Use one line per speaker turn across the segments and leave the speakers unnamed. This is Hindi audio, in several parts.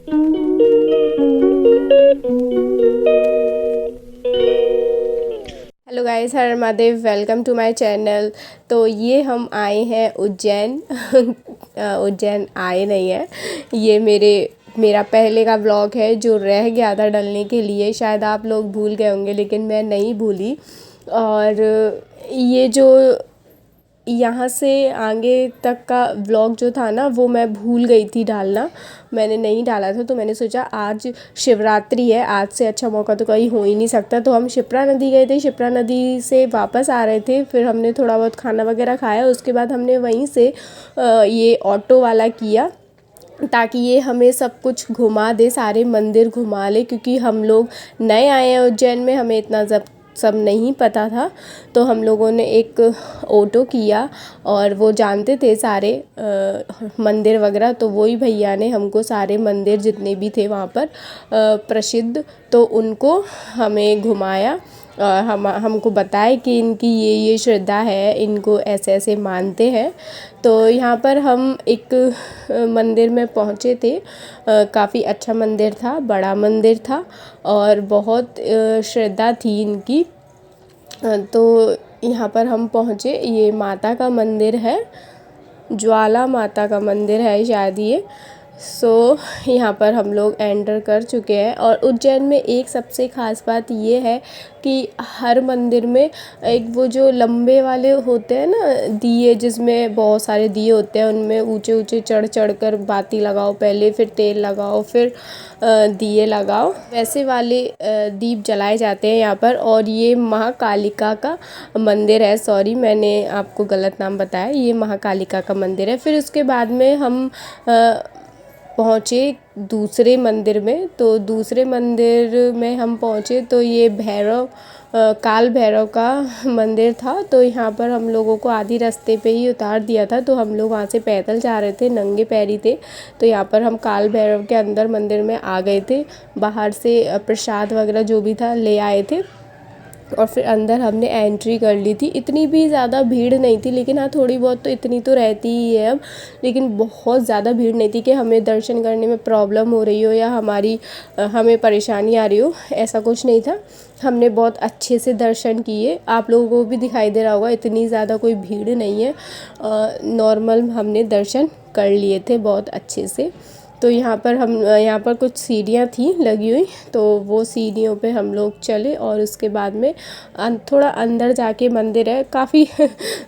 हेलो गाइस, हर Mahadev, welcome to my channel. तो ये हम आए हैं उज्जैन। उज्जैन आए नहीं है, ये मेरा पहले का व्लॉग है जो रह गया था डलने के लिए। शायद आप लोग भूल गए होंगे लेकिन मैं नहीं भूली। और ये जो यहाँ से आगे तक का व्लॉग जो था ना, वो मैं भूल गई थी डालना, मैंने नहीं डाला था। तो मैंने सोचा आज शिवरात्रि है, आज से अच्छा मौका तो कहीं हो ही नहीं सकता। तो हम शिप्रा नदी गए थे, शिप्रा नदी से वापस आ रहे थे, फिर हमने थोड़ा बहुत खाना वगैरह खाया। उसके बाद हमने वहीं से ये ऑटो वाला किया ताकि ये हमें सब कुछ घुमा दे, सारे मंदिर घुमा ले, क्योंकि हम लोग नए आए हैं उज्जैन में, हमें इतना सब नहीं पता था। तो हम लोगों ने एक ऑटो किया और वो जानते थे सारे मंदिर वगैरह, तो वही भैया ने हमको सारे मंदिर जितने भी थे वहाँ पर प्रसिद्ध, तो उनको हमें घुमाया। हमको बताया कि इनकी ये श्रद्धा है, इनको ऐसे ऐसे मानते हैं। तो यहाँ पर हम एक मंदिर में पहुँचे थे। काफ़ी अच्छा मंदिर था, बड़ा मंदिर था और बहुत श्रद्धा थी इनकी। तो यहाँ पर हम पहुँचे, ये माता का मंदिर है, ज्वाला माता का मंदिर है शायद ये। यहाँ पर हम लोग एंटर कर चुके हैं। और उज्जैन में एक सबसे ख़ास बात ये है कि हर मंदिर में एक वो जो लंबे वाले होते हैं ना दिए, जिसमें बहुत सारे दिए होते हैं, उनमें ऊंचे ऊंचे चढ़ चढ़ कर बाती लगाओ पहले, फिर तेल लगाओ, फिर दिए लगाओ, वैसे वाले दीप जलाए जाते हैं यहाँ पर। और ये महाकालिका का मंदिर है, सॉरी मैंने आपको गलत नाम बताया, ये महाकालिका का मंदिर है। फिर उसके बाद में हम पहुँचे दूसरे मंदिर में। तो दूसरे मंदिर में हम पहुँचे तो ये काल भैरव का मंदिर था। तो यहाँ पर हम लोगों को आधी रास्ते पे ही उतार दिया था, तो हम लोग वहाँ से पैदल जा रहे थे, नंगे पैरी थे। तो यहाँ पर हम काल भैरव के अंदर मंदिर में आ गए थे, बाहर से प्रसाद वगैरह जो भी था ले आए थे और फिर अंदर हमने एंट्री कर ली थी। इतनी भी ज़्यादा भीड़ नहीं थी, लेकिन हाँ थोड़ी बहुत तो इतनी तो रहती ही है अब, लेकिन बहुत ज़्यादा भीड़ नहीं थी कि हमें दर्शन करने में प्रॉब्लम हो रही हो या हमें परेशानी आ रही हो, ऐसा कुछ नहीं था। हमने बहुत अच्छे से दर्शन किए, आप लोगों को भी दिखाई दे रहा होगा, इतनी ज़्यादा कोई भीड़ नहीं है, नॉर्मल हमने दर्शन कर लिए थे बहुत अच्छे से। तो यहाँ पर कुछ सीढ़ियाँ थी लगी हुई, तो वो सीढ़ियों पे हम लोग चले और उसके बाद में थोड़ा अंदर जाके मंदिर है। काफ़ी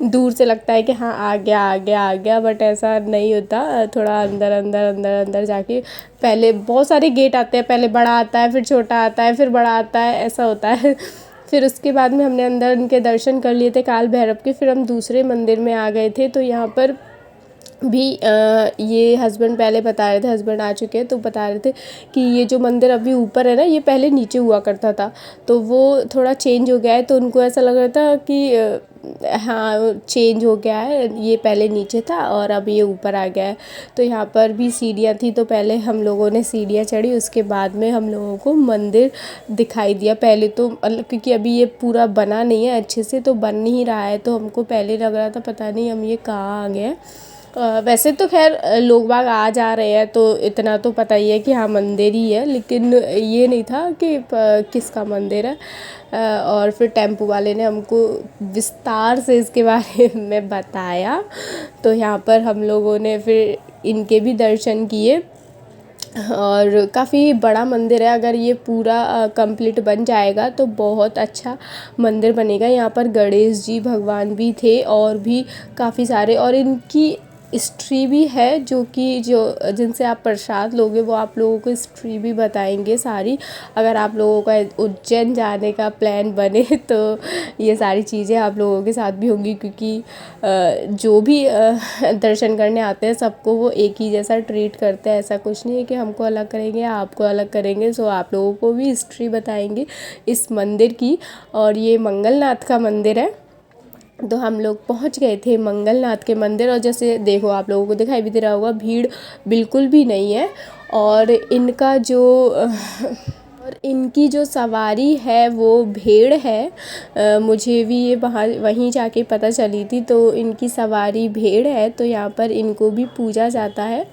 दूर से लगता है कि हाँ आ गया आ गया आ गया, बट ऐसा नहीं होता। थोड़ा अंदर अंदर अंदर अंदर जाके, पहले बहुत सारे गेट आते हैं, पहले बड़ा आता है, फिर छोटा आता है, फिर बड़ा आता है, ऐसा होता है। फिर उसके बाद में हमने अंदर इनके दर्शन कर लिए थे काल भैरव के। फिर हम दूसरे मंदिर में आ गए थे। तो यहाँ पर भी ये हस्बैंड पहले बता रहे थे, हस्बैंड आ चुके हैं, तो बता रहे थे कि ये जो मंदिर अभी ऊपर है ना, ये पहले नीचे हुआ करता था, तो वो थोड़ा चेंज हो गया है। तो उनको ऐसा लग रहा था कि हाँ चेंज हो गया है, ये पहले नीचे था और अब ये ऊपर आ गया है। तो यहाँ पर भी सीढ़ियाँ थी, तो पहले हम लोगों ने सीढ़ियाँ चढ़ी, उसके बाद में हम लोगों को मंदिर दिखाई दिया। पहले तो क्योंकि अभी ये पूरा बना नहीं है अच्छे से, तो बन नहीं रहा है, तो हमको पहले लग रहा था पता नहीं हम ये कहाँ आ गए हैं। वैसे तो खैर लोग बाग आ जा रहे हैं, तो इतना तो पता ही है कि हाँ मंदिर ही है, लेकिन ये नहीं था कि किसका मंदिर है। और फिर टेम्पो वाले ने हमको विस्तार से इसके बारे में बताया। तो यहाँ पर हम लोगों ने फिर इनके भी दर्शन किए और काफ़ी बड़ा मंदिर है। अगर ये पूरा कंप्लीट बन जाएगा तो बहुत अच्छा मंदिर बनेगा। यहाँ पर गणेश जी भगवान भी थे और भी काफ़ी सारे, और इनकी हिस्ट्री भी है जो जिनसे आप प्रसाद लोगे वो आप लोगों को हिस्ट्री भी बताएंगे सारी। अगर आप लोगों का उज्जैन जाने का प्लान बने तो ये सारी चीज़ें आप लोगों के साथ भी होंगी, क्योंकि जो भी दर्शन करने आते हैं सबको वो एक ही जैसा ट्रीट करते हैं। ऐसा कुछ नहीं है कि हमको अलग करेंगे या आपको अलग करेंगे। सो आप लोगों को भी हिस्ट्री बताएंगे इस मंदिर की। और ये मंगलनाथ का मंदिर है। तो हम लोग पहुंच गए थे मंगलनाथ के मंदिर, और जैसे देखो आप लोगों को दिखाई भी दे रहा होगा, भीड़ बिल्कुल भी नहीं है। और इनकी जो सवारी है वो भेड़ है। मुझे भी ये वहीं जाके पता चली थी। तो इनकी सवारी भेड़ है, तो यहाँ पर इनको भी पूजा जाता है।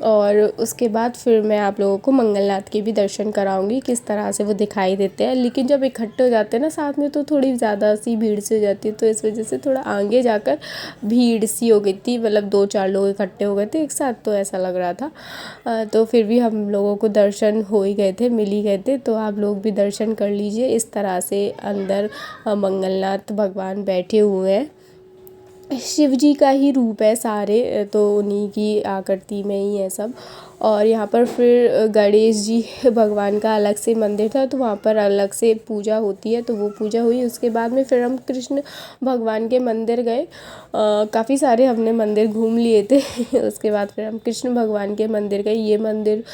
और उसके बाद फिर मैं आप लोगों को मंगलनाथ के भी दर्शन कराऊंगी किस तरह से वो दिखाई देते हैं। लेकिन जब इकट्ठे हो जाते हैं ना साथ में तो थोड़ी ज़्यादा सी भीड़ सी हो जाती है, तो इस वजह से थोड़ा आगे जाकर भीड़ सी हो गई थी, मतलब 2-4 लोग इकट्ठे हो गए थे एक साथ, तो ऐसा लग रहा था। तो फिर भी हम लोगों को दर्शन हो ही गए थे, मिल ही गए थे। तो आप लोग भी दर्शन कर लीजिए। इस तरह से अंदर मंगलनाथ भगवान बैठे हुए हैं। शिव जी का ही रूप है सारे, तो उन्हीं की आकृति में ही है सब। और यहाँ पर फिर गणेश जी भगवान का अलग से मंदिर था, तो वहाँ पर अलग से पूजा होती है, तो वो पूजा हुई। उसके बाद में फिर हम कृष्ण भगवान के मंदिर गए। काफ़ी सारे हमने मंदिर घूम लिए थे उसके बाद फिर हम कृष्ण भगवान के मंदिर गए। ये मंदिर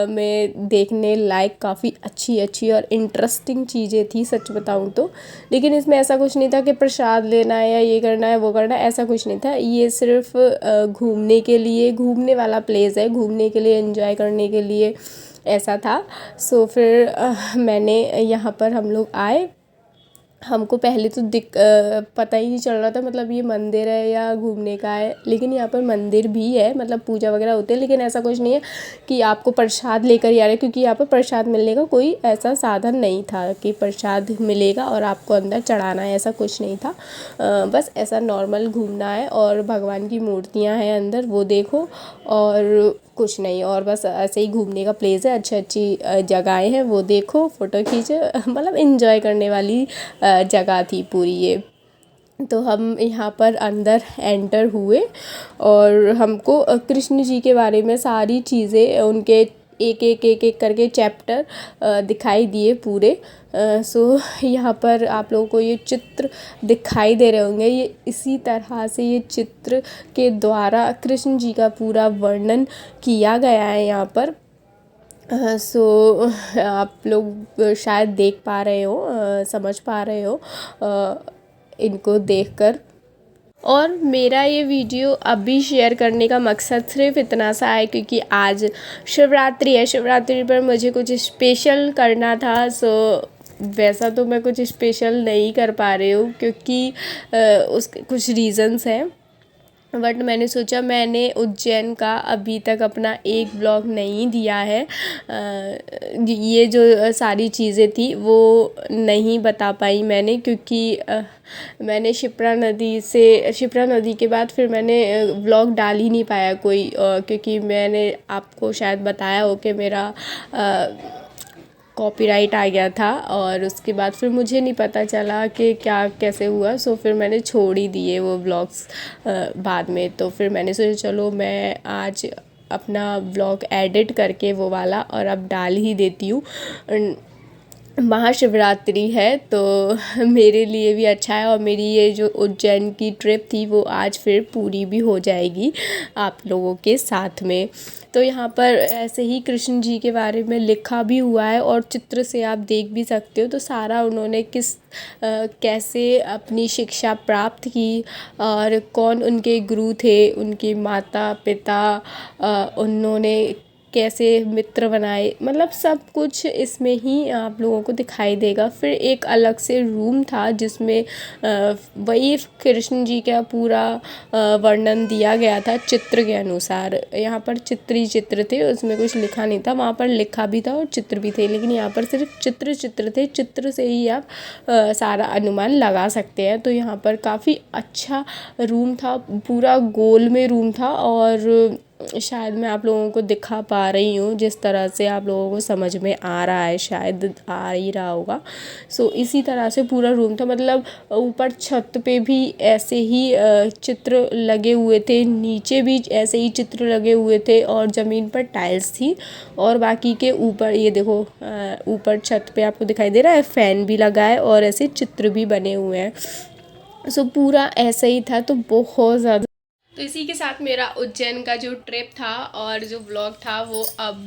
में देखने लायक काफ़ी अच्छी अच्छी और इंटरेस्टिंग चीज़ें थी सच बताऊँ तो। लेकिन इसमें ऐसा कुछ नहीं था कि प्रसाद लेना है या ये करना है वो करना है, ऐसा कुछ नहीं था। ये सिर्फ घूमने के लिए, घूमने वाला प्लेस है, घूमने के लिए, एंजॉय करने के लिए ऐसा था। सो फिर मैंने यहाँ पर हम लोग आए। हमको पहले तो पता ही नहीं चल रहा था, मतलब ये मंदिर है या घूमने का है। लेकिन यहाँ पर मंदिर भी है, मतलब पूजा वगैरह होती है, लेकिन ऐसा कुछ नहीं है कि आपको प्रसाद लेकर ही आ रहे हैं, क्योंकि यहाँ पर प्रसाद मिलने का कोई ऐसा साधन नहीं था कि प्रसाद मिलेगा और आपको अंदर चढ़ाना है, ऐसा कुछ नहीं था। बस ऐसा नॉर्मल घूमना है और भगवान की मूर्तियाँ हैं अंदर, वो देखो, और कुछ नहीं। और बस ऐसे ही घूमने का प्लेस है, अच्छी अच्छी जगहें हैं, वो देखो, फ़ोटो खींचो मतलब इन्जॉय करने वाली जगह थी पूरी ये। तो हम यहाँ पर अंदर एंटर हुए और हमको कृष्ण जी के बारे में सारी चीज़ें, उनके एक एक करके चैप्टर दिखाई दिए पूरे। सो यहाँ पर आप लोगों को ये चित्र दिखाई दे रहे होंगे, ये इसी तरह से ये चित्र के द्वारा कृष्ण जी का पूरा वर्णन किया गया है यहाँ पर। सो आप लोग शायद देख पा रहे हो, समझ पा रहे हो इनको देखकर। और मेरा ये वीडियो अभी शेयर करने का मकसद सिर्फ इतना सा है क्योंकि आज शिवरात्रि है। शिवरात्रि पर मुझे कुछ स्पेशल करना था। सो वैसा तो मैं कुछ स्पेशल नहीं कर पा रही हूँ क्योंकि उसके कुछ रीज़न्स हैं। बट मैंने सोचा, मैंने उज्जैन का अभी तक अपना एक ब्लॉग नहीं दिया है। ये जो सारी चीज़ें थी वो नहीं बता पाई मैंने, क्योंकि मैंने शिप्रा नदी के बाद फिर मैंने व्लॉग डाल ही नहीं पाया कोई, क्योंकि मैंने आपको शायद बताया हो कि मेरा कॉपीराइट आ गया था और उसके बाद फिर मुझे नहीं पता चला कि क्या कैसे हुआ। सो फिर मैंने छोड़ ही दिए वो व्लॉग्स बाद में। तो फिर मैंने सोचा चलो मैं आज अपना व्लॉग एडिट करके वो वाला और अब डाल ही देती हूँ। महाशिवरात्रि है तो मेरे लिए भी अच्छा है, और मेरी ये जो उज्जैन की ट्रिप थी वो आज फिर पूरी भी हो जाएगी आप लोगों के साथ में। तो यहाँ पर ऐसे ही कृष्ण जी के बारे में लिखा भी हुआ है और चित्र से आप देख भी सकते हो। तो सारा उन्होंने कैसे अपनी शिक्षा प्राप्त की और कौन उनके गुरु थे, उनके माता पिता, उन्होंने कैसे मित्र बनाए, मतलब सब कुछ इसमें ही आप लोगों को दिखाई देगा। फिर एक अलग से रूम था जिसमें वही कृष्ण जी का पूरा वर्णन दिया गया था चित्र के अनुसार। यहाँ पर चित्र ही चित्र थे, उसमें कुछ लिखा नहीं था। वहाँ पर लिखा भी था और चित्र भी थे, लेकिन यहाँ पर सिर्फ चित्र थे। चित्र से ही आप सारा अनुमान लगा सकते हैं। तो यहाँ पर काफ़ी अच्छा रूम था, पूरा गोल में रूम था, और शायद मैं आप लोगों को दिखा पा रही हूँ जिस तरह से आप लोगों को समझ में आ रहा है, शायद आ ही रहा होगा। सो इसी तरह से पूरा रूम था, मतलब ऊपर छत पे भी ऐसे ही चित्र लगे हुए थे, नीचे भी ऐसे ही चित्र लगे हुए थे, और ज़मीन पर टाइल्स थी। और बाकी के ऊपर ये देखो, ऊपर छत पे आपको दिखाई दे रहा है फ़ैन भी लगा है और ऐसे चित्र भी बने हुए हैं। सो पूरा ऐसा ही था, तो बहुत ज़्यादा। तो इसी के साथ मेरा उज्जैन का जो ट्रिप था और जो व्लॉग था वो अब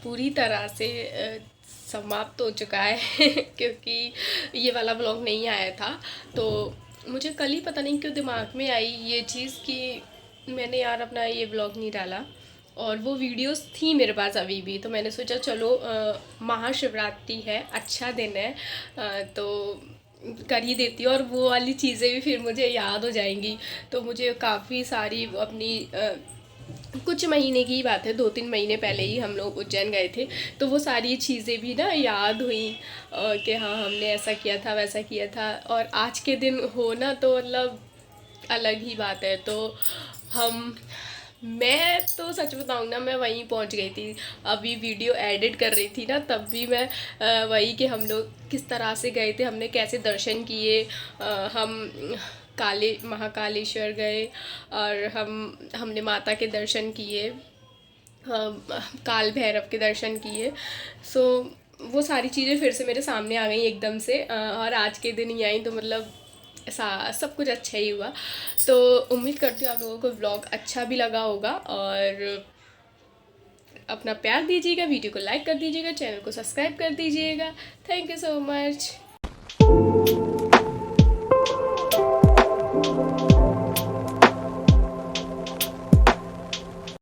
पूरी तरह से समाप्त हो चुका है क्योंकि ये वाला व्लॉग नहीं आया था। तो मुझे कल ही पता नहीं क्यों दिमाग में आई ये चीज़ कि मैंने यार अपना ये व्लॉग नहीं डाला, और वो वीडियोस थी मेरे पास अभी भी। तो मैंने सोचा चलो महाशिवरात्रि है, अच्छा दिन है, तो कर ही देती हूँ, और वो वाली चीज़ें भी फिर मुझे याद हो जाएंगी। तो मुझे काफ़ी सारी अपनी कुछ महीने की ही बात है, 2-3 महीने पहले ही हम लोग उज्जैन गए थे। तो वो सारी चीज़ें भी ना याद हुई कि हाँ हमने ऐसा किया था वैसा किया था। और आज के दिन हो ना तो मतलब अलग ही बात है। तो हम मैं तो सच बताऊँ ना, मैं वहीं पहुंच गई थी। अभी वीडियो एडिट कर रही थी ना, तब भी मैं वही कि हम लोग किस तरह से गए थे, हमने कैसे दर्शन किए। हम काले महाकालेश्वर गए और हमने माता के दर्शन किए, काल भैरव के दर्शन किए। सो वो सारी चीज़ें फिर से मेरे सामने आ गई एकदम से। और आज के दिन ही आई तो मतलब सब कुछ अच्छा ही हुआ। तो उम्मीद करती हूँ आप लोगों को व्लॉग अच्छा भी लगा होगा, और अपना प्यार दीजिएगा, वीडियो को लाइक कर दीजिएगा, चैनल को सब्सक्राइब कर दीजिएगा। Thank you so much.